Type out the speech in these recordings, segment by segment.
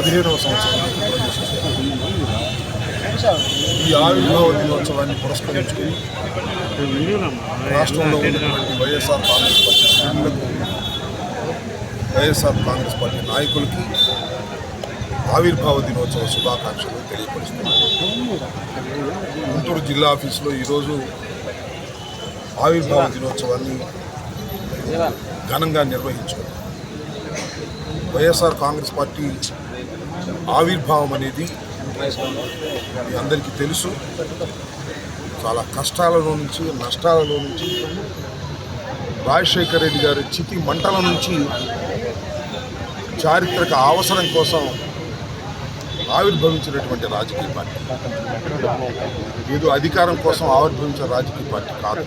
15వ సంవత్సరంలో ప్రవేశించారు. ఈ ఆవిర్భావ దినోత్సవాన్ని పురస్కరించుకుని రాష్ట్రంలో ఉన్నటువంటి వైఎస్ఆర్ కాంగ్రెస్ పార్టీ శ్రేణులకు, వైఎస్ఆర్ కాంగ్రెస్ పార్టీ నాయకులకి ఆవిర్భావ దినోత్సవ శుభాకాంక్షలు తెలియపరుస్తున్నారు. గుంటూరు జిల్లా ఆఫీసులో ఈరోజు ఆవిర్భావ దినోత్సవాన్ని ఘనంగా నిర్వహించుకున్నారు. వైఎస్ఆర్ కాంగ్రెస్ పార్టీ ఆవిర్భావం అనేది మీ అందరికీ తెలుసు. చాలా కష్టాలలో నుంచి, నష్టాలలో నుంచి, రాజశేఖర రెడ్డి గారి చితి మంటల నుంచి చారిత్రక అవసరం కోసం ఆవిర్భవించినటువంటి రాజకీయ పార్టీ. ఏదో అధికారం కోసం ఆవిర్భవించిన రాజకీయ పార్టీ కాదు.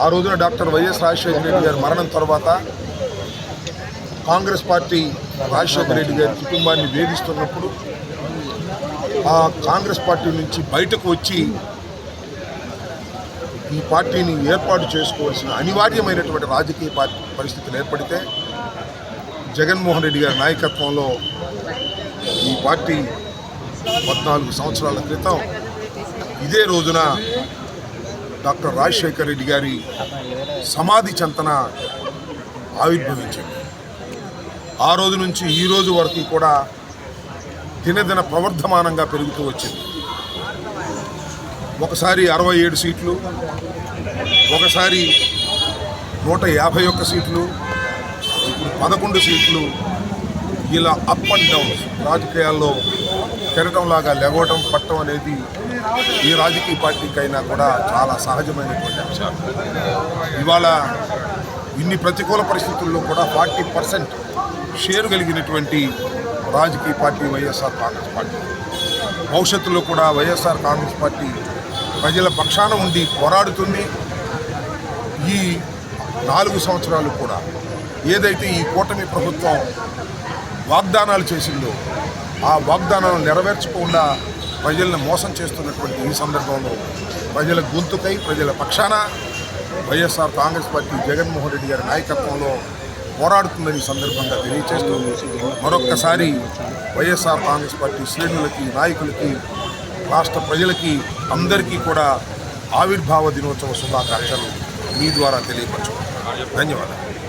ఆ రోజున డాక్టర్ వైఎస్ రాజశేఖర రెడ్డి గారి మరణం తర్వాత కాంగ్రెస్ పార్టీ రాజశేఖర రెడ్డి గారి కుటుంబాన్ని వేధిస్తున్నప్పుడు ఆ కాంగ్రెస్ పార్టీ నుంచి బయటకు వచ్చి ఈ పార్టీని ఏర్పాటు చేసుకోవాల్సిన అనివార్యమైనటువంటి రాజకీయ పరిస్థితులు ఏర్పడితే జగన్మోహన్ రెడ్డి గారి నాయకత్వంలో ఈ పార్టీ 14 సంవత్సరాల క్రితం ఇదే రోజున డాక్టర్ రాజశేఖర రెడ్డి గారి సమాధి చెంతన ఆవిర్భవించింది. ఆ రోజు నుంచి ఈ రోజు వరకు కూడా దినదిన ప్రవర్ధమానంగా పెరుగుతూ వచ్చింది. ఒకసారి 67 సీట్లు, ఒకసారి 151 సీట్లు, ఇప్పుడు 11 సీట్లు. ఇలా అప్ అండ్ డౌన్ రాజకీయాల్లో కెరటంలాగా లెగవటం పట్టడం అనేది ఏ రాజకీయ పార్టీకైనా కూడా చాలా సహజమైనటువంటి అంశాలు. ఇవాళ ఇన్ని ప్రతికూల పరిస్థితుల్లో కూడా 40% షేర్ కలిగినటువంటి రాజకీయ పార్టీ వైఎస్ఆర్ కాంగ్రెస్ పార్టీ. భవిష్యత్తులో కూడా వైఎస్ఆర్ కాంగ్రెస్ పార్టీ ప్రజల పక్షాన ఉండి పోరాడుతుంది. ఈ 4 సంవత్సరాలు కూడా ఏదైతే ఈ కూటమి ప్రభుత్వం వాగ్దానాలు చేసిందో ఆ వాగ్దానాలను నెరవేర్చకుండా ప్రజలను మోసం చేస్తున్నటువంటి ఈ సందర్భంలో ప్రజల గొంతుకై, ప్రజల పక్షాన వైఎస్ఆర్ కాంగ్రెస్ పార్టీ జగన్మోహన్ రెడ్డి గారి నాయకత్వంలో పోరాడుతుందని సందర్భంగా తెలియజేస్తూ మరొక్కసారి వైఎస్ఆర్ కాంగ్రెస్ పార్టీ శ్రేణులకి, నాయకులకి, రాష్ట్ర ప్రజలకి అందరికీ కూడా ఆవిర్భావ దినోత్సవ శుభాకాంక్షలు మీ ద్వారా తెలియపరచుకుంటున్నాను. ధన్యవాదాలు.